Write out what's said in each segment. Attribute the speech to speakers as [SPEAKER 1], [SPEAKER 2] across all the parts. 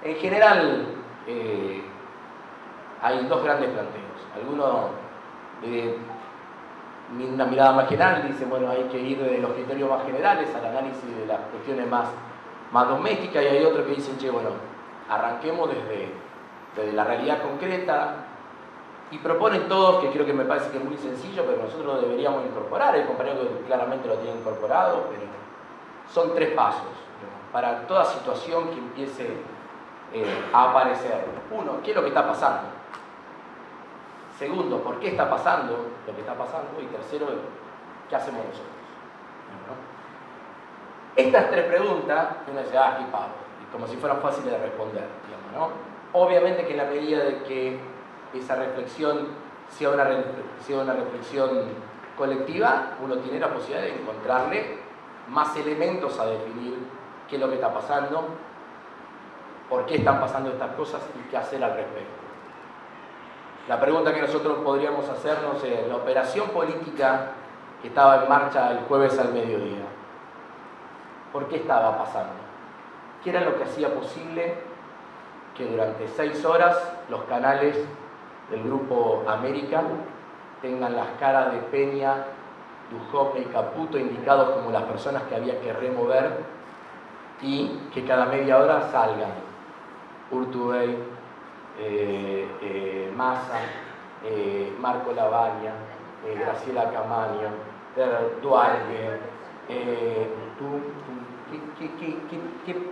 [SPEAKER 1] En general, hay dos grandes planteos. Algunos, una mirada más general, dicen, bueno, hay que ir de los criterios más generales al análisis de las cuestiones más domésticas, y hay otros que dicen, che, bueno, arranquemos desde la realidad concreta, y proponen todos, que creo que me parece que es muy sencillo, pero nosotros lo deberíamos incorporar. Hay compañeros que claramente lo tienen incorporado, pero son 3 pasos, digamos, para toda situación que empiece a aparecer. Uno, ¿qué es lo que está pasando? Segundo, ¿por qué está pasando lo que está pasando? Y tercero, ¿qué hacemos nosotros? ¿No? Estas 3 preguntas, uno dice, qué pavo, como si fueran fáciles de responder, digamos, ¿no? Obviamente que en la medida de que esa reflexión sea una reflexión colectiva, uno tiene la posibilidad de encontrarle más elementos a definir qué es lo que está pasando, por qué están pasando estas cosas y qué hacer al respecto. La pregunta que nosotros podríamos hacernos es, la operación política que estaba en marcha el jueves al mediodía, ¿por qué estaba pasando? ¿Qué era lo que hacía posible que durante 6 horas los canales del Grupo América tengan las caras de Peña, Duhovne y Caputo indicados como las personas que había que remover, y que cada media hora salgan Urtubey, Massa, Marco Lavagna, Graciela Camaño, Duarte,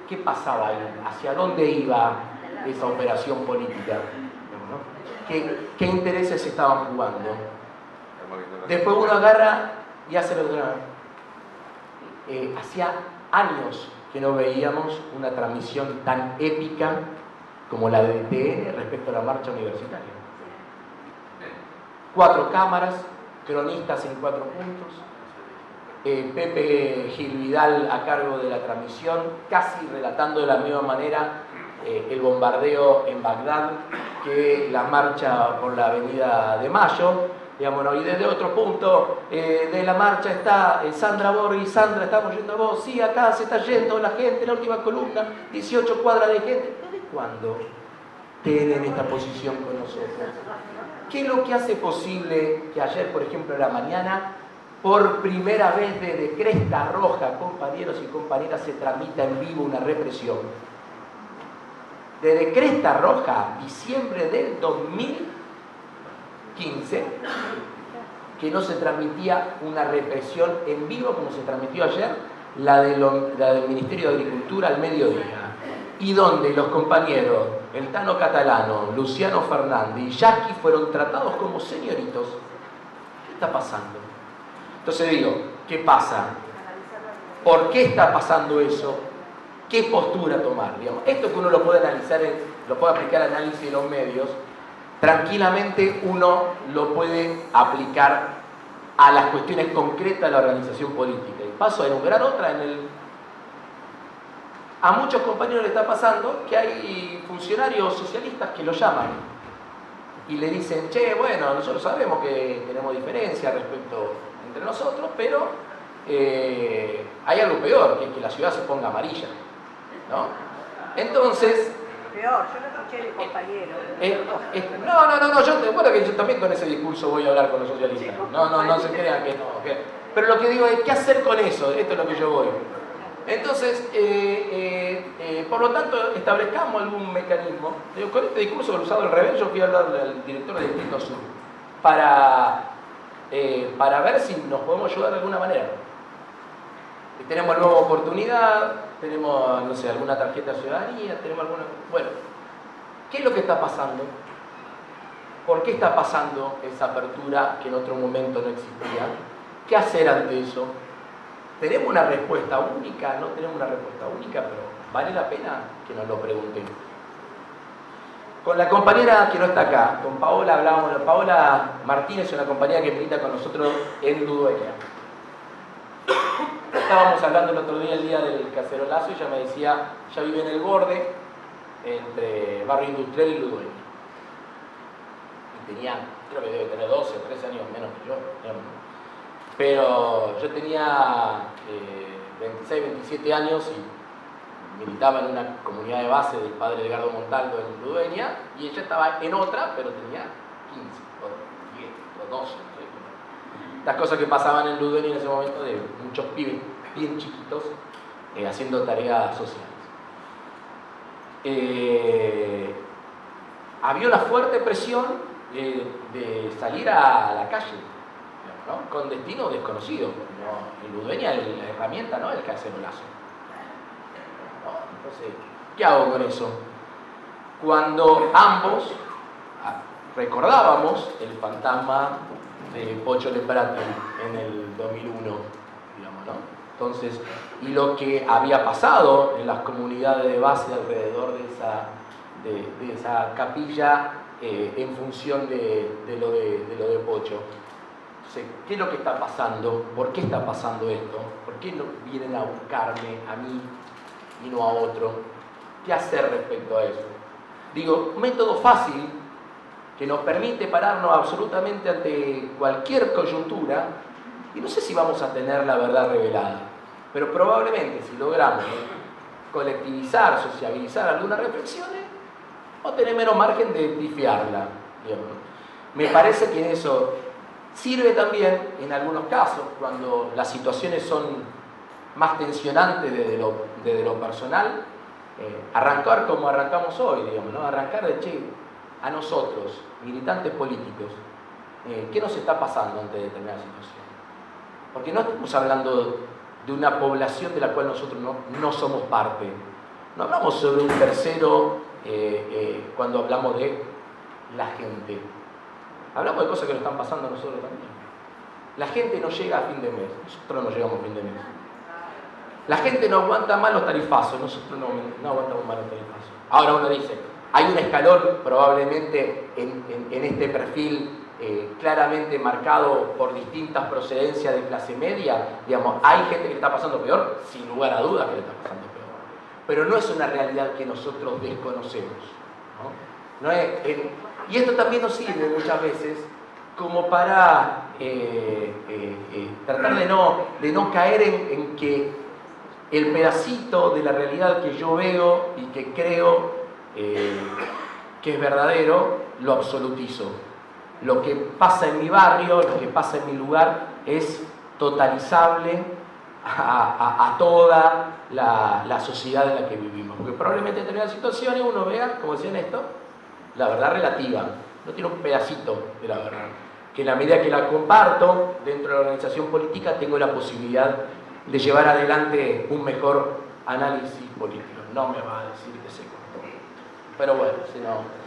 [SPEAKER 1] ¿qué pasaba ahí? ¿Hacia dónde iba esa operación política? ¿Qué intereses se estaban jugando? Después uno agarra y hace lo que hacía años que no veíamos una transmisión tan épica como la de TN respecto a la marcha universitaria. 4 cámaras, cronistas en 4 puntos, Pepe Gil Vidal a cargo de la transmisión, casi relatando de la misma manera el bombardeo en Bagdad que la marcha por la Avenida de Mayo, digamos, ¿no? Y desde otro punto de la marcha está Sandra Borghi. Sandra, estamos yendo a vos. Sí, acá se está yendo la gente, la última columna, 18 cuadras de gente. ¿Desde cuándo tienen esta posición con nosotros? ¿Qué es lo que hace posible que ayer, por ejemplo, en la mañana, por primera vez desde Cresta Roja, compañeros y compañeras, se transmita en vivo una represión? Desde Cresta Roja, diciembre del 2015, que no se transmitía una represión en vivo como se transmitió ayer, la del Ministerio de Agricultura al mediodía, y donde los compañeros, el Tano Catalano, Luciano Fernández y Yasky fueron tratados como señoritos. ¿Qué está pasando? Entonces digo, ¿qué pasa? ¿Por qué está pasando eso? ¿Qué postura tomar? Digamos, esto que uno lo puede analizar, lo puede aplicar al análisis de los medios, tranquilamente uno lo puede aplicar a las cuestiones concretas de la organización política. Y paso a enumerar otra. A muchos compañeros le está pasando que hay funcionarios socialistas que lo llaman y le dicen, che, bueno, nosotros sabemos que tenemos diferencias respecto entre nosotros, pero hay algo peor, que es que la ciudad se ponga amarilla, ¿no? Entonces...
[SPEAKER 2] Peor, yo no escuché de compañeros.
[SPEAKER 1] No, yo te acuerdo que yo también con ese discurso voy a hablar con los socialistas. No se crean que no. Pero lo que digo es, ¿qué hacer con eso? Esto es lo que yo voy. Entonces, por lo tanto, establezcamos algún mecanismo. Con este discurso que lo usado al revés, yo fui a hablar al director del Distrito Sur para ver si nos podemos ayudar de alguna manera. Tenemos nueva oportunidad, tenemos, no sé, alguna tarjeta de ciudadanía, tenemos alguna... Bueno, ¿qué es lo que está pasando? ¿Por qué está pasando esa apertura que en otro momento no existía? ¿Qué hacer ante eso? ¿Tenemos una respuesta única? No tenemos una respuesta única, pero vale la pena que nos lo preguntemos. Con la compañera que no está acá, con Paola hablábamos. Paola Martínez es una compañera que milita con nosotros en Ludueña. Estábamos hablando el otro día, el día del cacerolazo, y ella me decía, ella vive en el borde entre Barrio Industrial y Ludueña. Y tenía, creo que debe tener 12 o 13 años menos que yo. Pero yo tenía 26, 27 años y militaba en una comunidad de base del padre Edgardo Montaldo en Ludueña, y ella estaba en otra, pero tenía 15 o 10 o 12. No sé. Las cosas que pasaban en Ludueña en ese momento, de muchos pibes bien chiquitos haciendo tareas sociales. Había una fuerte presión de salir a la calle, digamos, ¿no? Con destino desconocido. ¿No? En Ludueña la herramienta no es el cacerolazo. ¿No? Entonces, ¿qué hago con eso? Cuando ambos recordábamos el fantasma de Pocho Lembrati en el 2001, digamos, ¿no? Entonces, y lo que había pasado en las comunidades de base alrededor de esa capilla en función de lo de Pocho. Entonces, ¿qué es lo que está pasando? ¿Por qué está pasando esto? ¿Por qué no vienen a buscarme a mí y no a otro? ¿Qué hacer respecto a eso? Digo, un método fácil que nos permite pararnos absolutamente ante cualquier coyuntura, y no sé si vamos a tener la verdad revelada, pero probablemente si logramos colectivizar, sociabilizar algunas reflexiones, o tener menos margen de pifiarla. Me parece que eso sirve también en algunos casos, cuando las situaciones son más tensionantes desde lo personal, arrancar como arrancamos hoy, digamos, ¿no? Arrancar de, che, a nosotros, militantes políticos, ¿qué nos está pasando ante determinada situación? Porque no estamos hablando de una población de la cual nosotros no somos parte. No hablamos sobre un tercero cuando hablamos de la gente. Hablamos de cosas que nos están pasando a nosotros también. La gente no llega a fin de mes, nosotros no llegamos a fin de mes. La gente no aguanta más los tarifazos, nosotros no aguantamos más los tarifazos. Ahora uno dice, hay un escalón probablemente en este perfil claramente marcado por distintas procedencias de clase media, digamos, hay gente que le está pasando peor, sin lugar a dudas que le está pasando peor. Pero no es una realidad que nosotros desconocemos, ¿no? Y esto también nos sirve muchas veces como para tratar de no caer en que el pedacito de la realidad que yo veo y que creo que es verdadero, lo absolutizo. Lo que pasa en mi barrio, lo que pasa en mi lugar, es totalizable a toda la sociedad en la que vivimos. Porque probablemente en determinadas situaciones uno vea, como decía Néstor, la verdad relativa. No tiene un pedacito de la verdad. Que en la medida que la comparto dentro de la organización política, tengo la posibilidad de llevar adelante un mejor análisis político. No me va a decir que se cortó. Pero bueno, si no...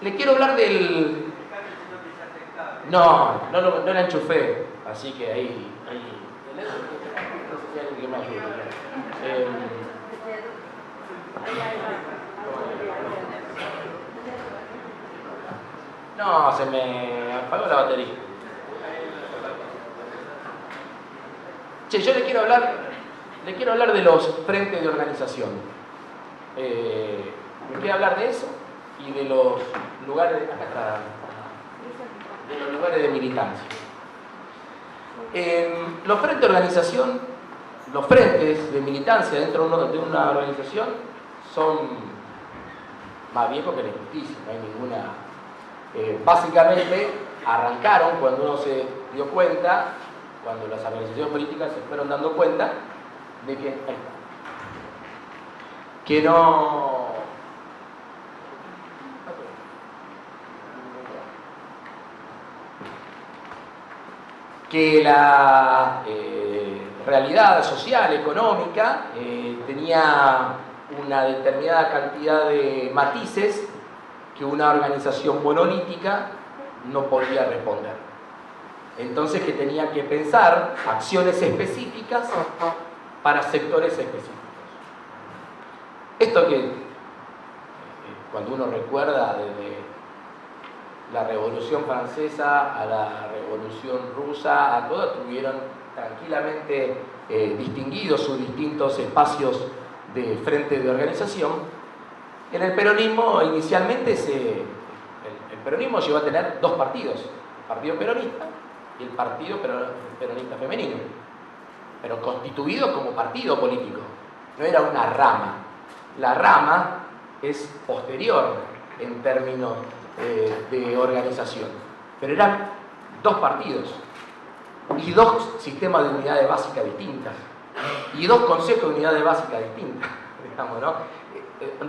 [SPEAKER 1] Le quiero hablar del... No la enchufé, así que ahí... No sé si hay alguien que me ayude. No, se me apagó la batería. Che, yo le quiero hablar de los frentes de organización. Me quiero hablar de eso y de los lugares, acá está, de los lugares de militancia. Los frentes de organización, los frentes de militancia dentro de una organización son más viejos que la injusticia, no hay ninguna. Básicamente arrancaron cuando uno se dio cuenta, cuando las organizaciones políticas se fueron dando cuenta de que no que la realidad social, económica, tenía una determinada cantidad de matices que una organización monolítica no podía responder. Entonces que tenía que pensar acciones específicas para sectores específicos. Esto que cuando uno recuerda desde la Revolución Francesa a la Revolución Rusa, a todas tuvieron tranquilamente distinguidos sus distintos espacios de frente de organización. En el peronismo inicialmente el peronismo llegó a tener dos partidos, el Partido Peronista y el Partido Peronista Femenino, pero constituido como partido político. no era una rama. La rama es posterior en términos de organización, pero eran dos partidos y dos sistemas de unidades básicas distintas y dos consejos de unidades básicas distintas, digamos, ¿no?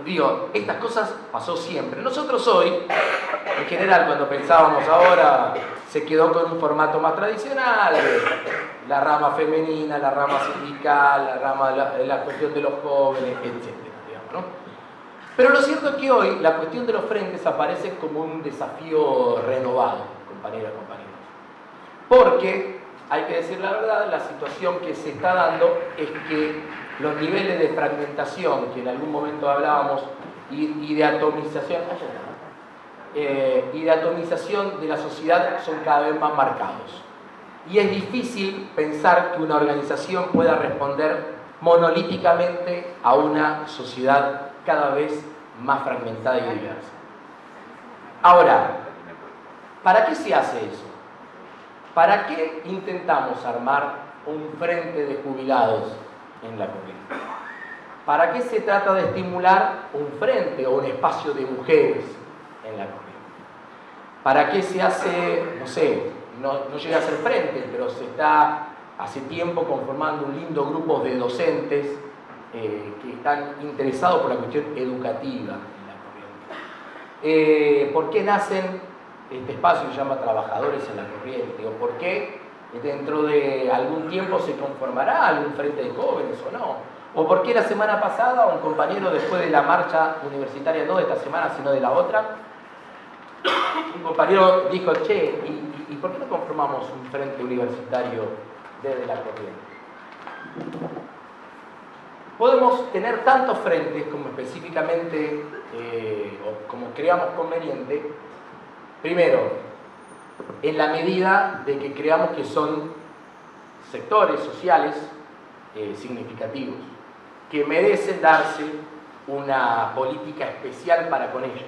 [SPEAKER 1] Digo, estas cosas pasó siempre. Nosotros hoy, en general, cuando pensábamos ahora, se quedó con un formato más tradicional, la rama femenina, la rama sindical, la rama la cuestión de los jóvenes, etc. Digamos, ¿no? Pero lo cierto es que hoy la cuestión de los frentes aparece como un desafío renovado, compañeras y compañeros. Porque, hay que decir la verdad, la situación que se está dando es que los niveles de fragmentación que en algún momento hablábamos y de atomización de la sociedad son cada vez más marcados. Y es difícil pensar que una organización pueda responder monolíticamente a una sociedad cada vez más fragmentada y diversa. Ahora, ¿para qué se hace eso? ¿Para qué intentamos armar un frente de jubilados en la corriente? ¿Para qué se trata de estimular un frente o un espacio de mujeres en la corriente? ¿Para qué se hace, no sé, no llega a ser frente, pero se está hace tiempo conformando un lindo grupo de docentes que están interesados por la cuestión educativa en la corriente? ¿Por qué nacen este espacio que se llama Trabajadores en la Corriente? ¿O por qué dentro de algún tiempo se conformará algún frente de jóvenes o no? ¿O por qué la semana pasada un compañero, después de la marcha universitaria, no de esta semana sino de la otra, un compañero dijo, che, ¿y por qué no conformamos un frente universitario desde la corriente? Podemos tener tantos frentes como específicamente o como creamos conveniente. Primero, en la medida de que creamos que son sectores sociales significativos, que merecen darse una política especial para con ellos.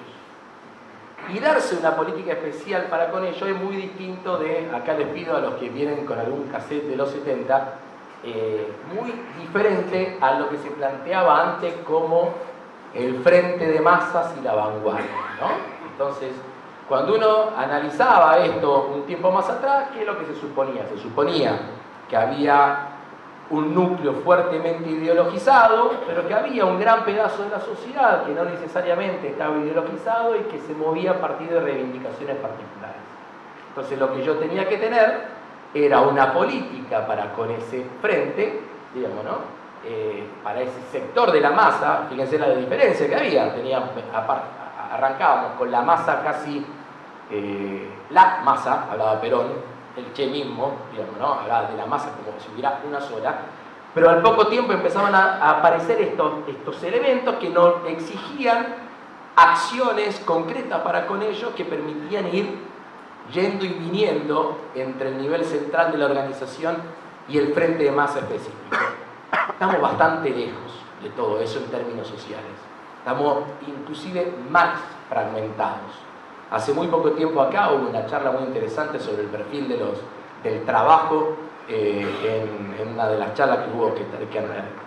[SPEAKER 1] Y darse una política especial para con ellos es muy distinto de, acá les pido a los que vienen con algún cassette de los 70, muy diferente a lo que se planteaba antes como el frente de masas y la vanguardia, ¿no? Entonces, cuando uno analizaba esto un tiempo más atrás, ¿qué es lo que se suponía? Se suponía que había un núcleo fuertemente ideologizado, pero que había un gran pedazo de la sociedad que no necesariamente estaba ideologizado y que se movía a partir de reivindicaciones particulares. Entonces lo que yo tenía que tener era una política para con ese frente, digamos, ¿no? Para ese sector de la masa. Fíjense la diferencia que había. Arrancábamos con la masa casi, la masa, hablaba Perón, el Che mismo, digamos, ¿no? Hablaba de la masa como si hubiera una sola, pero al poco tiempo empezaban a aparecer estos elementos que nos exigían acciones concretas para con ellos que permitían ir yendo y viniendo entre el nivel central de la organización y el frente de masa específico. Estamos bastante lejos de todo eso en términos sociales. Estamos inclusive más fragmentados. Hace muy poco tiempo acá hubo una charla muy interesante sobre el perfil del trabajo en una de las charlas que hubo que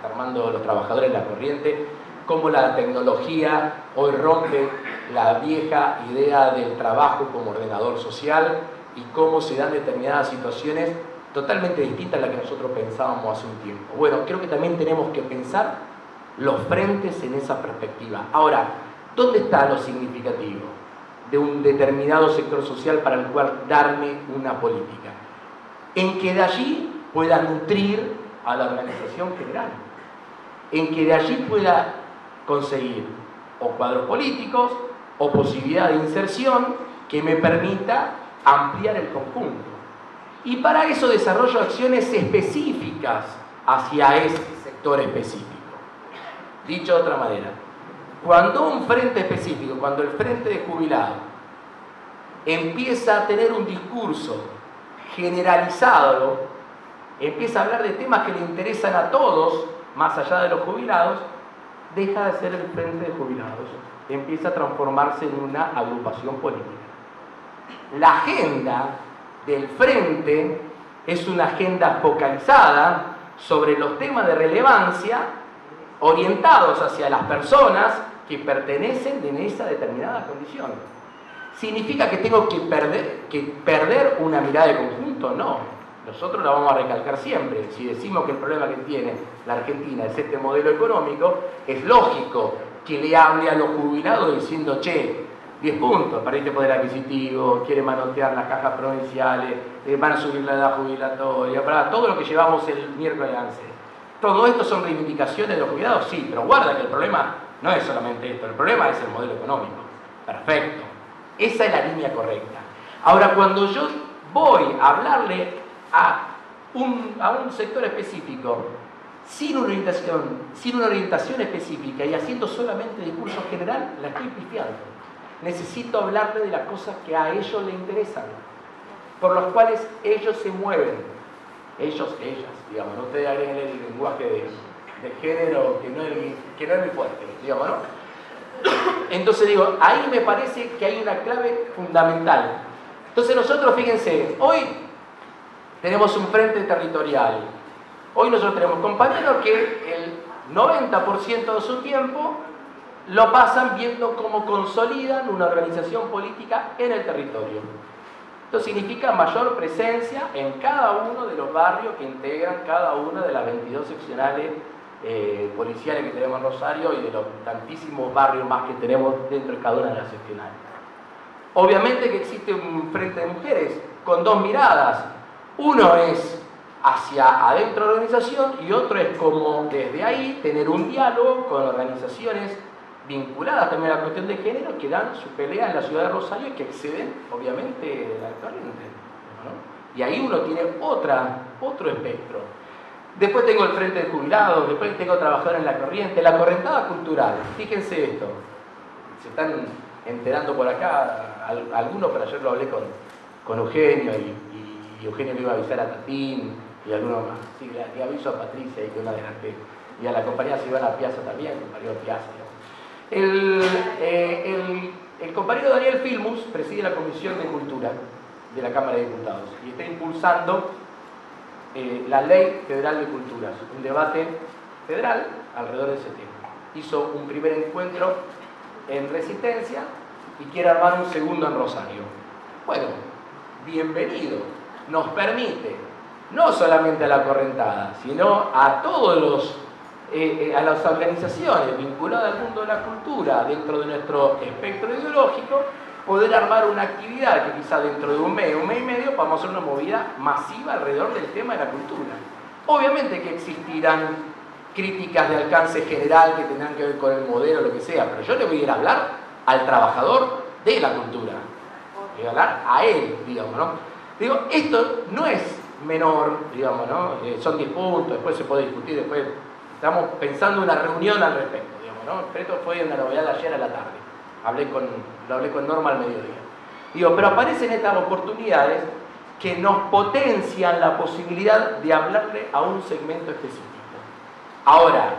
[SPEAKER 1] armando los trabajadores en la corriente, cómo la tecnología hoy rompe la vieja idea del trabajo como ordenador social y cómo se dan determinadas situaciones totalmente distintas a las que nosotros pensábamos hace un tiempo. Bueno, creo que también tenemos que pensar los frentes en esa perspectiva. Ahora, ¿dónde está lo significativo de un determinado sector social para el cual darme una política? En que de allí pueda nutrir a la organización general, en que de allí pueda conseguir o cuadros políticos o posibilidad de inserción que me permita ampliar el conjunto. Y para eso desarrollo acciones específicas hacia ese sector específico. Dicho de otra manera, cuando un frente específico, cuando el frente de jubilados empieza a tener un discurso generalizado, empieza a hablar de temas que le interesan a todos, más allá de los jubilados, deja de ser el frente de jubilados, empieza a transformarse en una agrupación política. La agenda del frente es una agenda focalizada sobre los temas de relevancia orientados hacia las personas que pertenecen en esa determinada condición. ¿Significa que tengo que perder una mirada de conjunto? No. Nosotros la vamos a recalcar siempre. Si decimos que el problema que tiene la Argentina es este modelo económico, es lógico que le hable a los jubilados diciendo, che, 10 puntos, perdiste poder adquisitivo, quiere manotear las cajas provinciales, van a subir la edad jubilatoria, para todo lo que llevamos el miércoles 11. ¿Todo esto son reivindicaciones de los jubilados? Sí, pero guarda que el problema no es solamente esto, el problema es el modelo económico. Perfecto. Esa es la línea correcta. Ahora, cuando yo voy a hablarle a un sector específico, sin una orientación específica y haciendo solamente discurso general, la estoy pifiando. Necesito hablarle de las cosas que a ellos les interesan, por los cuales ellos se mueven. Ellos, ellas, digamos, no ustedes agreguen el lenguaje de género que no es muy fuerte, digamos, ¿no? Entonces digo, ahí me parece que hay una clave fundamental. Entonces nosotros, fíjense, hoy tenemos un frente territorial. Hoy nosotros tenemos compañeros que el 90% de su tiempo lo pasan viendo cómo consolidan una organización política en el territorio. Esto significa mayor presencia en cada uno de los barrios que integran cada una de las 22 seccionales policiales que tenemos en Rosario y de los tantísimos barrios más que tenemos dentro de cada una de las seccionales. Obviamente que existe un frente de mujeres con dos miradas. Uno es hacia adentro de la organización y otro es como desde ahí tener un diálogo con organizaciones vinculadas también a la cuestión de género que dan su pelea en la ciudad de Rosario y que exceden obviamente la corriente, ¿no? Y ahí uno tiene otro espectro. Después tengo el frente de jubilados, después tengo trabajadores en la corriente, la correntada cultural. Fíjense esto, se están enterando por acá algunos, pero ayer lo hablé con Eugenio y Eugenio le iba a avisar a Tatín y algunos más. Sí, le aviso a Patricia y que una adelante. Y a la compañera Silvana Piazza también, el compañero Piazza. El compañero Daniel Filmus preside la Comisión de Cultura de la Cámara de Diputados y está impulsando la Ley Federal de Culturas, un debate federal alrededor de ese tema. Hizo un primer encuentro en Resistencia y quiere armar un segundo en Rosario. Bueno, bienvenido. Nos permite, no solamente a la correntada, sino a todos a las organizaciones vinculadas al mundo de la cultura dentro de nuestro espectro ideológico, poder armar una actividad que quizá dentro de un mes y medio podamos hacer una movida masiva alrededor del tema de la cultura. Obviamente que existirán críticas de alcance general que tendrán que ver con el modelo o lo que sea, pero yo le voy a ir a hablar al trabajador de la cultura, le voy a hablar a él, digamos, ¿no? Digo, esto no es menor, digamos, ¿no? Son 10 puntos, después se puede discutir, después estamos pensando en una reunión al respecto, digamos, ¿no? Pero esto fue una novedad de ayer a la tarde. Lo hablé con Norma al mediodía. Digo, pero aparecen estas oportunidades que nos potencian la posibilidad de hablarle a un segmento específico. Ahora,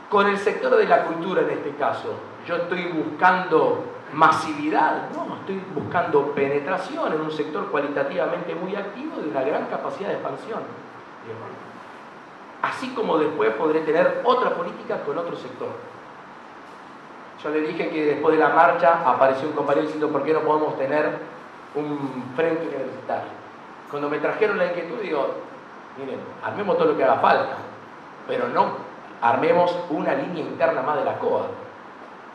[SPEAKER 1] con el sector de la cultura en este caso, yo estoy buscando masividad, no, estoy buscando penetración en un sector cualitativamente muy activo de una gran capacidad de expansión. Así como después podré tener otra política con otro sector. Yo le dije que después de la marcha apareció un compañero diciendo ¿por qué no podemos tener un frente universitario? Cuando me trajeron la inquietud digo, miren, armemos todo lo que haga falta, pero no armemos una línea interna más de la COA,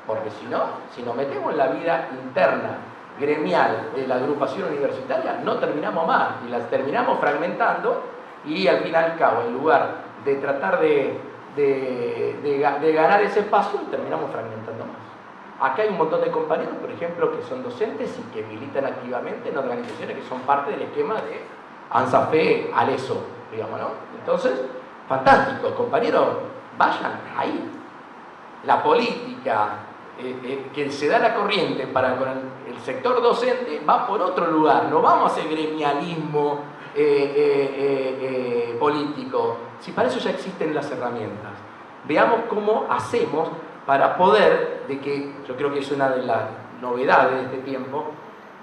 [SPEAKER 1] porque si nos metemos en la vida interna, gremial de la agrupación universitaria, no terminamos más y las terminamos fragmentando y al fin y al cabo, en lugar de tratar de ganar ese espacio, terminamos fragmentando más. Acá hay un montón de compañeros, por ejemplo, que son docentes y que militan activamente en organizaciones que son parte del esquema de ANSAFE, ALESO, digamos, ¿no? Entonces, fantástico, compañeros, vayan ahí. La política que se da la corriente para con el sector docente va por otro lugar, no vamos a hacer gremialismo político, si para eso ya existen las herramientas. Veamos cómo hacemos para poder, de que yo creo que es una de las novedades de este tiempo,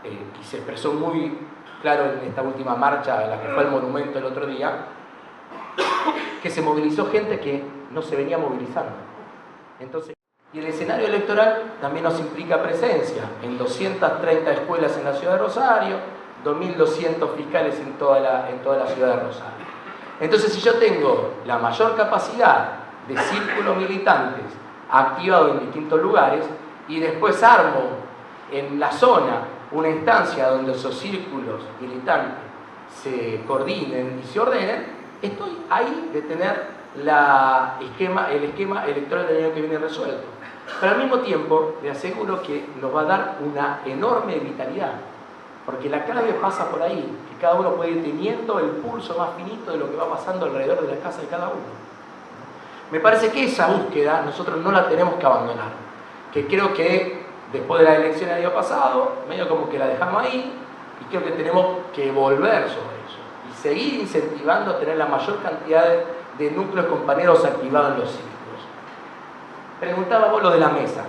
[SPEAKER 1] que se expresó muy claro en esta última marcha, en la que fue el monumento el otro día, que se movilizó gente que no se venía movilizando. Entonces, y el escenario electoral también nos implica presencia en 230 escuelas en la ciudad de Rosario, 2.200 fiscales en toda la ciudad de Rosario. Entonces, si yo tengo la mayor capacidad de círculos militantes activados en distintos lugares y después armo en la zona una instancia donde esos círculos militantes se coordinen y se ordenen, estoy ahí de tener el esquema electoral del año que viene resuelto. Pero al mismo tiempo le aseguro que nos va a dar una enorme vitalidad, porque la clave pasa por ahí, que cada uno puede ir teniendo el pulso más finito de lo que va pasando alrededor de la casa de cada uno. Me parece que esa búsqueda nosotros no la tenemos que abandonar, que creo que después de la elección del año pasado, medio como que la dejamos ahí, y creo que tenemos que volver sobre eso, y seguir incentivando a tener la mayor cantidad de núcleos compañeros activados en los círculos. Preguntaba vos lo de la mesa.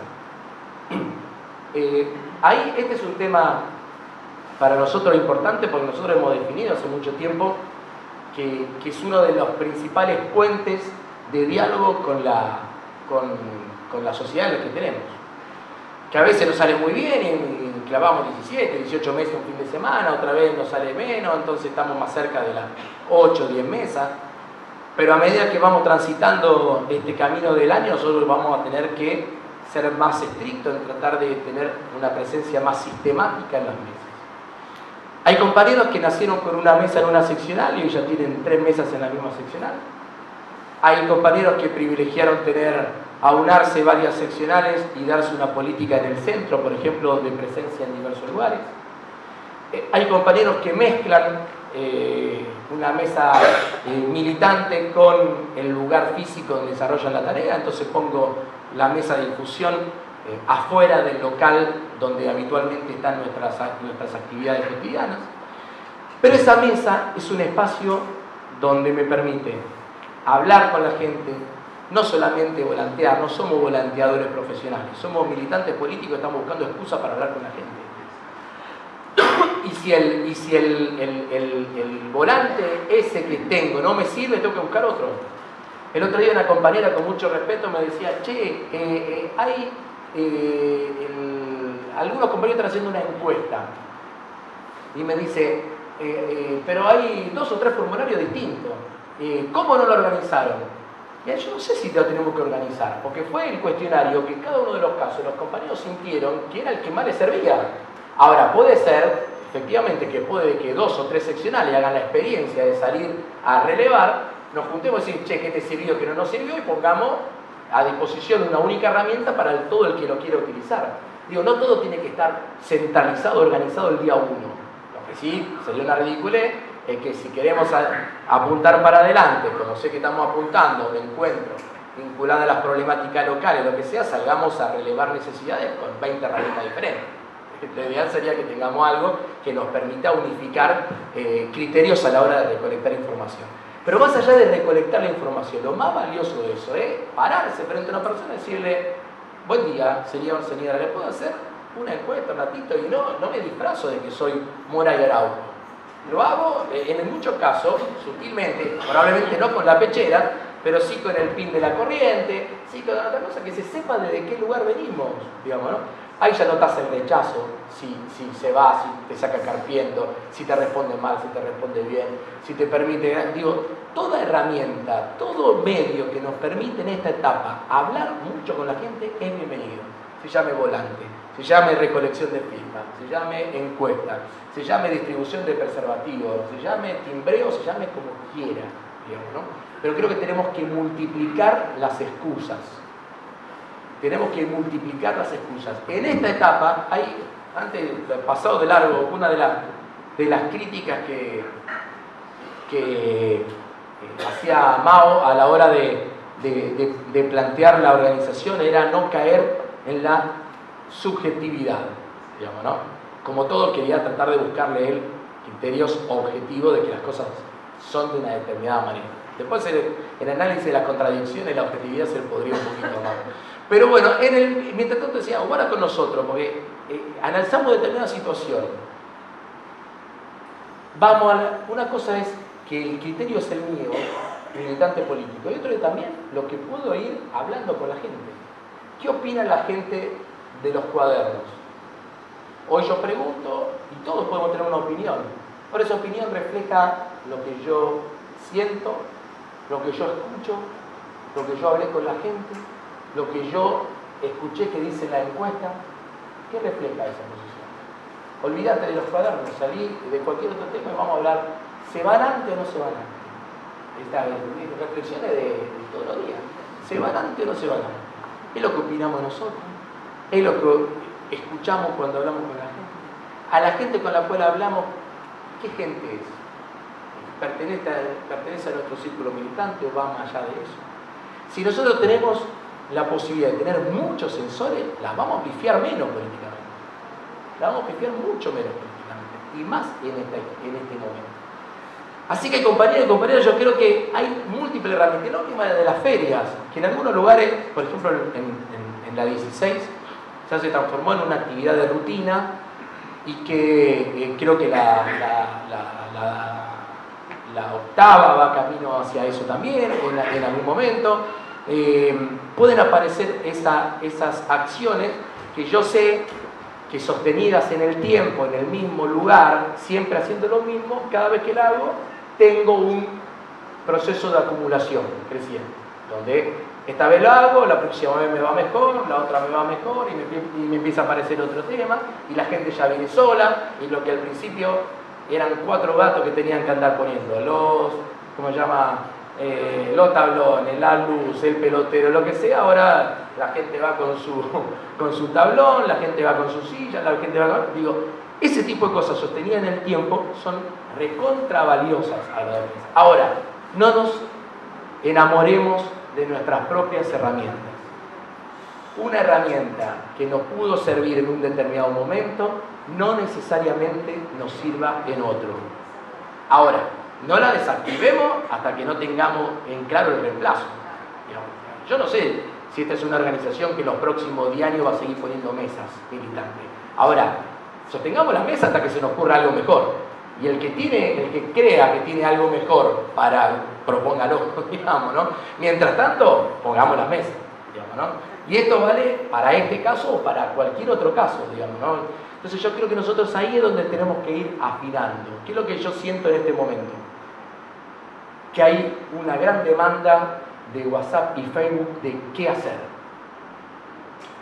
[SPEAKER 1] Ahí este es un tema para nosotros importante, porque nosotros hemos definido hace mucho tiempo que es uno de los principales puentes de diálogo con la sociedad en la que tenemos. Que a veces nos sale muy bien y clavamos 17, 18 mesas un fin de semana, otra vez nos sale menos, entonces estamos más cerca de las 8 o 10 mesas. Pero a medida que vamos transitando este camino del año, nosotros vamos a tener que ser más estrictos en tratar de tener una presencia más sistemática en las mesas. Hay compañeros que nacieron con una mesa en una seccional y hoy ya tienen 3 mesas en la misma seccional. Hay compañeros que privilegiaron aunarse varias seccionales y darse una política en el centro, por ejemplo, de presencia en diversos lugares. Hay compañeros que mezclan una mesa militante con el lugar físico donde desarrollan la tarea, entonces pongo la mesa de difusión afuera del local donde habitualmente están nuestras actividades cotidianas. Pero esa mesa es un espacio donde me permite hablar con la gente, no solamente volantear, no somos volanteadores profesionales, somos militantes políticos, estamos buscando excusas para hablar con la gente. Y si el volante ese que tengo no me sirve, tengo que buscar otro. El otro día una compañera con mucho respeto me decía, che, algunos compañeros están haciendo una encuesta. Y me dice, pero hay 2 o 3 formularios distintos. ¿Cómo no lo organizaron? Y yo no sé si lo tenemos que organizar, porque fue el cuestionario que en cada uno de los casos los compañeros sintieron que era el que más les servía. Ahora, puede ser, efectivamente, que puede que 2 o 3 seccionales hagan la experiencia de salir a relevar, nos juntemos y decir, che, ¿qué te sirvió, qué no nos sirvió? Y pongamos a disposición una única herramienta para todo el que lo quiera utilizar. Digo, no todo tiene que estar centralizado, organizado el día 1. Lo que sí sería una ridiculez es que si queremos apuntar para adelante, como sé que estamos apuntando, de encuentros vinculados a las problemáticas locales, lo que sea, salgamos a relevar necesidades con 20 herramientas diferentes. Lo ideal sería que tengamos algo que nos permita unificar criterios a la hora de recolectar información. Pero más allá de recolectar la información, lo más valioso de eso es pararse frente a una persona y decirle, buen día, señor, señora, ¿le puedo hacer una encuesta un ratito? Y no me disfrazo de que soy Mora y Araujo. Lo hago en muchos casos, sutilmente, probablemente no con la pechera, pero sí con el pin de la corriente, sí con otra cosa, que se sepa desde qué lugar venimos, digamos, ¿no? Ahí ya notas el rechazo, si se va, si te saca carpiendo, si te responde mal, si te responde bien, si te permite, digo, toda herramienta, todo medio que nos permite en esta etapa hablar mucho con la gente es bienvenido. Se llame volante, se llame recolección de firmas, se llame encuesta, se llame distribución de preservativos, se llame timbreo, se llame como quiera, digamos, ¿no? Pero creo que tenemos que multiplicar las excusas. Tenemos que multiplicar las excusas. En esta etapa, hay, antes, pasado de largo, una de las críticas que hacía Mao a la hora de plantear la organización era no caer en la subjetividad, digamos, ¿no? Como todo, quería tratar de buscarle él criterios objetivos de que las cosas son de una determinada manera. Después, el análisis de las contradicciones, la objetividad se le podría un poquito más. Pero bueno, mientras tanto decía, guarda con nosotros, porque analizamos determinadas situaciones. Una cosa es que el criterio es el mío, militante político, y otro es también lo que puedo ir hablando con la gente. ¿Qué opina la gente de los cuadernos? Hoy yo pregunto y todos podemos tener una opinión. Por esa opinión refleja lo que yo siento, lo que yo escucho, lo que yo hablé con la gente, lo que yo escuché que dice la encuesta. ¿Qué refleja esa posición? Olvídate de los cuadernos, salí de cualquier otro tema y vamos a hablar, ¿se van antes o no se van antes? Estas reflexiones de todos los días. ¿Se van antes o no se van antes? Es lo que opinamos nosotros, es lo que escuchamos cuando hablamos con la gente. A la gente con la cual hablamos, ¿qué gente es? ¿Pertenece a nuestro círculo militante o va más allá de eso? Si nosotros tenemos la posibilidad de tener muchos sensores, las vamos a pifiar menos políticamente. Las vamos a pifiar mucho menos políticamente. Y más en este momento. Así que, compañeros y compañeras, yo creo que hay múltiples herramientas. La última de las ferias, que en algunos lugares, por ejemplo en la 16, ya se transformó en una actividad de rutina y que creo que la octava va camino hacia eso también, en algún momento. Pueden aparecer esas acciones que yo sé que sostenidas en el tiempo, en el mismo lugar, siempre haciendo lo mismo, cada vez que la hago, tengo un proceso de acumulación creciente, donde esta vez lo hago, la próxima vez me va mejor, la otra me va mejor y me empieza a aparecer otro tema y la gente ya viene sola y lo que al principio eran 4 gatos que tenían que andar poniendo, ¿cómo se llama? Los tablones, la luz, el pelotero, lo que sea, ahora la gente va con su tablón, la gente va con su silla, la gente va con... Digo, ese tipo de cosas sostenidas en el tiempo son recontra valiosas a la vez. Ahora, no nos enamoremos de nuestras propias herramientas. Una herramienta que nos pudo servir en un determinado momento no necesariamente nos sirva en otro. Ahora, no la desactivemos hasta que no tengamos en claro el reemplazo. Yo no sé si esta es una organización que en los próximos diarios va a seguir poniendo mesas militantes. Ahora, sostengamos las mesas hasta que se nos ocurra algo mejor. Y el que crea que tiene algo mejor, propóngalo, digamos, ¿no? Mientras tanto, pongamos las mesas, digamos, ¿no? Y esto vale para este caso o para cualquier otro caso, digamos, ¿no? Entonces yo creo que nosotros ahí es donde tenemos que ir afinando. ¿Qué es lo que yo siento en este momento? Que hay una gran demanda de WhatsApp y Facebook de qué hacer.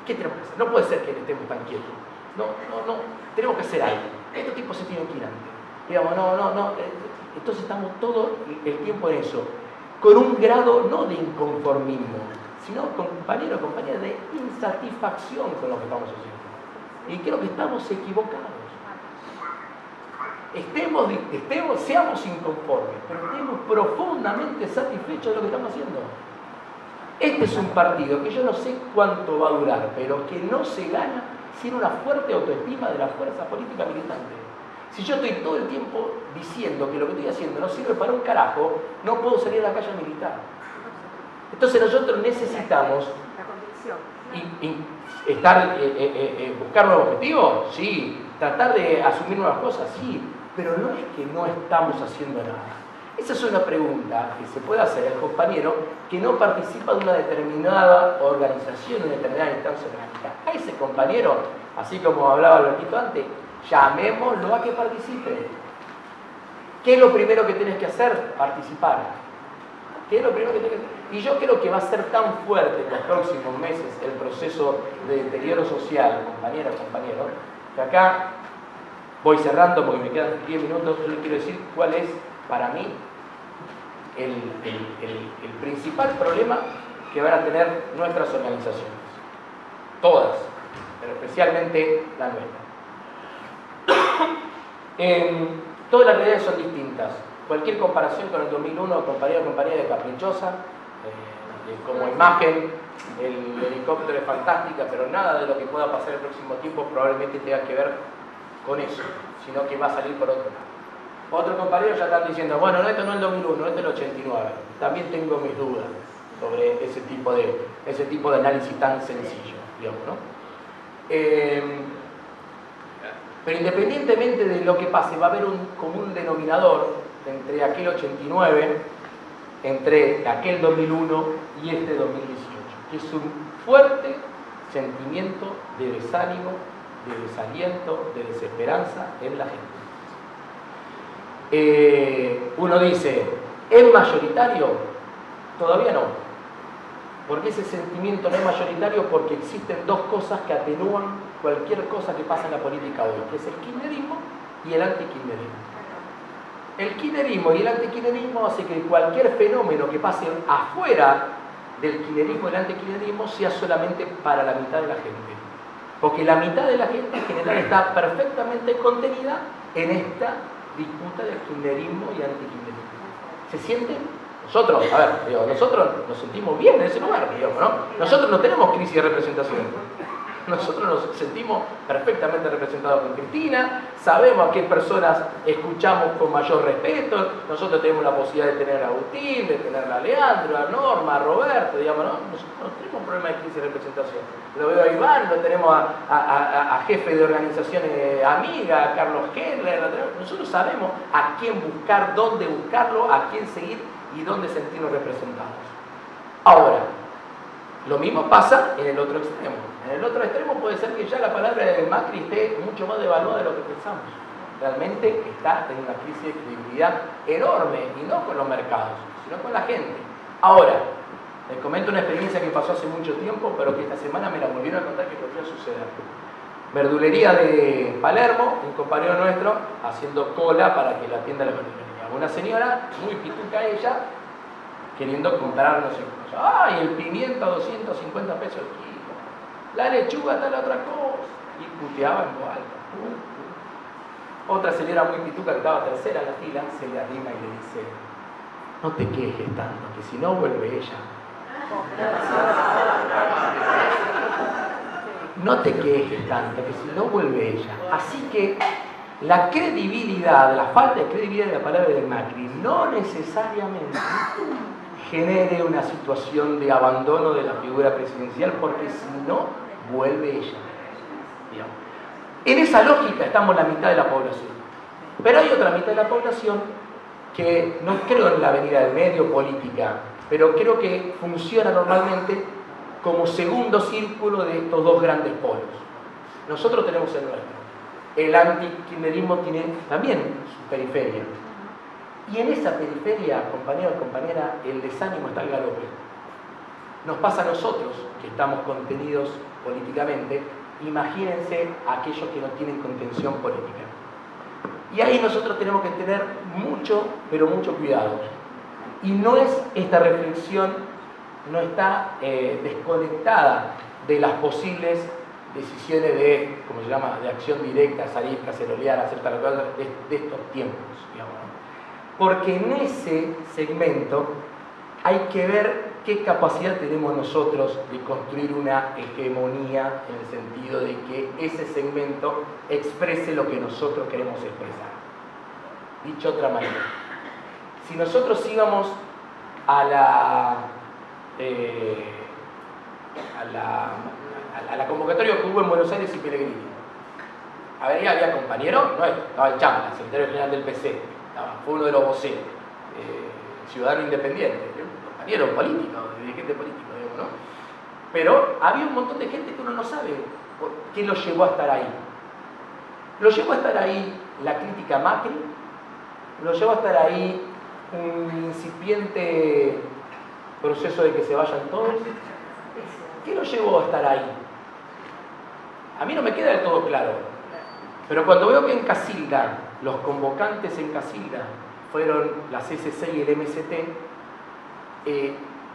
[SPEAKER 1] ¿Qué tenemos que hacer? No puede ser que estemos tan quietos. No, tenemos que hacer algo. Estos tipos se tienen que ir antes. Digamos, entonces estamos todo el tiempo en eso, con un grado no de inconformismo, sino, compañeros, compañeras, de insatisfacción con lo que estamos haciendo. Y creo que estamos equivocados. Seamos inconformes, pero estemos profundamente satisfechos de lo que estamos haciendo. Este es un partido que yo no sé cuánto va a durar, pero que no se gana sin una fuerte autoestima de la fuerza política militante. Si yo estoy todo el tiempo diciendo que lo que estoy haciendo no sirve para un carajo, no puedo salir a la calle a militar. Entonces nosotros necesitamos buscar nuevos objetivos, sí, tratar de asumir nuevas cosas, sí, pero no es que no estamos haciendo nada. Esa es una pregunta que se puede hacer al compañero que no participa de una determinada organización, una determinada instancia orgánica. A ese compañero, así como hablaba Albertito antes, llamémoslo a que participe. ¿Qué es lo primero que tienes que hacer? Participar. ¿Qué es lo primero que tienes que hacer? Y yo creo que va a ser tan fuerte en los próximos meses el proceso de deterioro social, compañeros, compañeros, que acá voy cerrando porque me quedan 10 minutos. Yo les quiero decir cuál es, para mí, el principal problema que van a tener nuestras organizaciones. Todas, pero especialmente la nuestra. Todas las realidades son distintas. Cualquier comparación con el 2001, compañero o compañera de caprichosa, como imagen, el helicóptero es fantástica, pero nada de lo que pueda pasar el próximo tiempo probablemente tenga que ver con eso, sino que va a salir por otro lado. Otros compañeros ya están diciendo, bueno, no, esto no es el 2001, esto es el 89. También tengo mis dudas sobre ese tipo de análisis tan sencillo, digamos, ¿no? Pero independientemente de lo que pase, va a haber un común denominador entre aquel 89 entre aquel 2001 y este 2018, que es un fuerte sentimiento de desánimo, de desaliento, de desesperanza en la gente. Uno dice, ¿es mayoritario? Todavía no. ¿Por qué ese sentimiento no es mayoritario? Porque existen dos cosas que atenúan cualquier cosa que pasa en la política hoy, que es el kirchnerismo y el antikirchnerismo. El kirchnerismo y el antikirchnerismo hace que cualquier fenómeno que pase afuera del kirchnerismo y el antikirchnerismo sea solamente para la mitad de la gente. Porque la mitad de la gente en general está perfectamente contenida en esta disputa del kirchnerismo y antikirchnerismo. ¿Se sienten? Nosotros, a ver, digo, nosotros nos sentimos bien en ese lugar, digamos, ¿no? Nosotros no tenemos crisis de representación. Nosotros nos sentimos perfectamente representados con Cristina, sabemos a qué personas escuchamos con mayor respeto, nosotros tenemos la posibilidad de tener a Agustín, de tener a Leandro, a Norma, a Roberto, digamos, ¿no? Nosotros no tenemos un problema de crisis de representación. Lo veo a Iván, lo tenemos a jefe de organizaciones amigas, a Carlos Heller, nosotros sabemos a quién buscar, dónde buscarlo, a quién seguir y dónde sentirnos representados. Ahora, lo mismo pasa en el otro extremo. En el otro extremo puede ser que ya la palabra de Macri esté mucho más devaluada de lo que pensamos. Realmente está en una crisis de credibilidad enorme, y no con los mercados, sino con la gente. Ahora, les comento una experiencia que pasó hace mucho tiempo, pero que esta semana me la volvieron a contar que podría suceder. Verdulería de Palermo, un compañero nuestro, haciendo cola para que la atienda la verdulería. Una señora, muy pituca ella, queriendo comprar no sé qué. ¡Ay, el pimiento a 250 pesos el kilo! La lechuga tal otra cosa. Y puteaba en voz alta. Otra señora muy pituca que estaba tercera en la fila, se le arrima y le dice, no te quejes tanto, que si no vuelve ella. No te quejes tanto, que si no vuelve ella. Así que la credibilidad, la falta de credibilidad de la palabra de Macri no necesariamente genere una situación de abandono de la figura presidencial, porque si no, vuelve ella. Digamos. En esa lógica estamos la mitad de la población. Pero hay otra mitad de la población que no creo en la avenida del medio política, pero creo que funciona normalmente como segundo círculo de estos dos grandes polos. Nosotros tenemos el nuestro. El antikirchnerismo tiene también su periferia. Y en esa periferia, compañero y compañera, el desánimo está al galope. Nos pasa a nosotros, que estamos contenidos políticamente, imagínense a aquellos que no tienen contención política. Y ahí nosotros tenemos que tener mucho, pero mucho cuidado. Y no es esta reflexión, no está desconectada de las posibles decisiones de, como se llama, de acción directa, salir, cacerolear, hacer tal cosa, de estos tiempos, digamos, ¿no? Porque en ese segmento hay que ver qué capacidad tenemos nosotros de construir una hegemonía, en el sentido de que ese segmento exprese lo que nosotros queremos expresar. Dicho de otra manera, si nosotros íbamos a la convocatoria que hubo en Buenos Aires y Pellegrini, había compañero nuestro, estaba el Chamba, secretario general del PC, fue uno de los voceros, ciudadano independiente, compañero político, dirigente político, digamos, ¿no? Pero había un montón de gente que uno no sabe qué lo llevó a estar ahí. Lo llevó a estar ahí la crítica a Macri, lo llevó a estar ahí un incipiente proceso de que se vayan todos. ¿Qué lo llevó a estar ahí? A mí no me queda del todo claro. Pero cuando veo que en Casilda, los convocantes en Casilda fueron la CCC y el MST,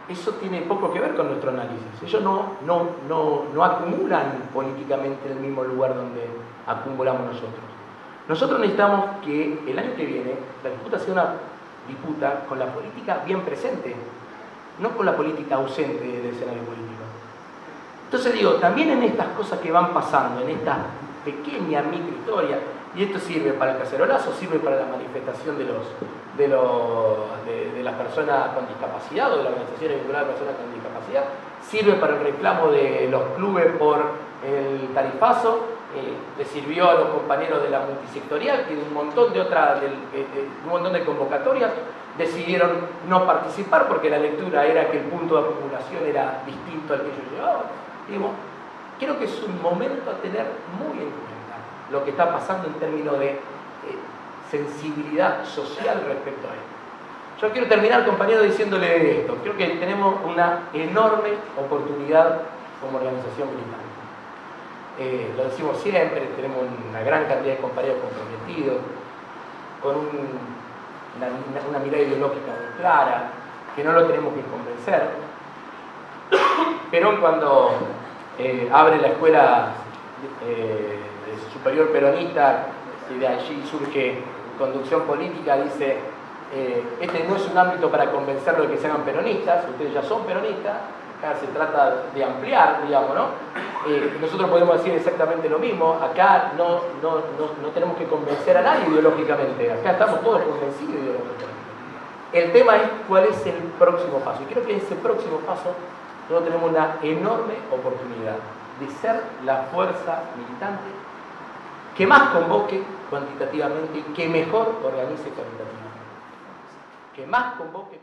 [SPEAKER 1] eso tiene poco que ver con nuestro análisis. Ellos no acumulan políticamente en el mismo lugar donde acumulamos nosotros. Nosotros necesitamos que el año que viene la disputa sea una disputa con la política bien presente, no con la política ausente del escenario político. Entonces digo, también en estas cosas que van pasando, en esta pequeña microhistoria, y esto sirve para el cacerolazo, sirve para la manifestación de las personas con discapacidad o de las organizaciones vinculadas a personas con discapacidad, sirve para el reclamo de los clubes por el tarifazo, le sirvió a los compañeros de la multisectorial, que de un montón de convocatorias decidieron no participar porque la lectura era que el punto de acumulación era distinto al que yo llevaba. Digo, creo que es un momento a tener muy en cuenta lo que está pasando en términos de sensibilidad social respecto a esto. Yo quiero terminar, compañero, diciéndole esto. Creo que tenemos una enorme oportunidad como organización militar. Lo decimos siempre, tenemos una gran cantidad de compañeros comprometidos, con una mirada ideológica muy clara, que no lo tenemos que convencer. Perón, cuando abre la escuela superior peronista, y de allí surge conducción política, dice: este no es un ámbito para convencerlos de que se hagan peronistas, ustedes ya son peronistas, acá se trata de ampliar, digamos, ¿no? Nosotros podemos decir exactamente lo mismo, acá no tenemos que convencer a nadie ideológicamente, acá estamos todos convencidos ideológicamente. El tema es cuál es el próximo paso, y creo que ese próximo paso nosotros tenemos una enorme oportunidad de ser la fuerza militante que más convoque cuantitativamente y que mejor organice cuantitativamente. Que más convoque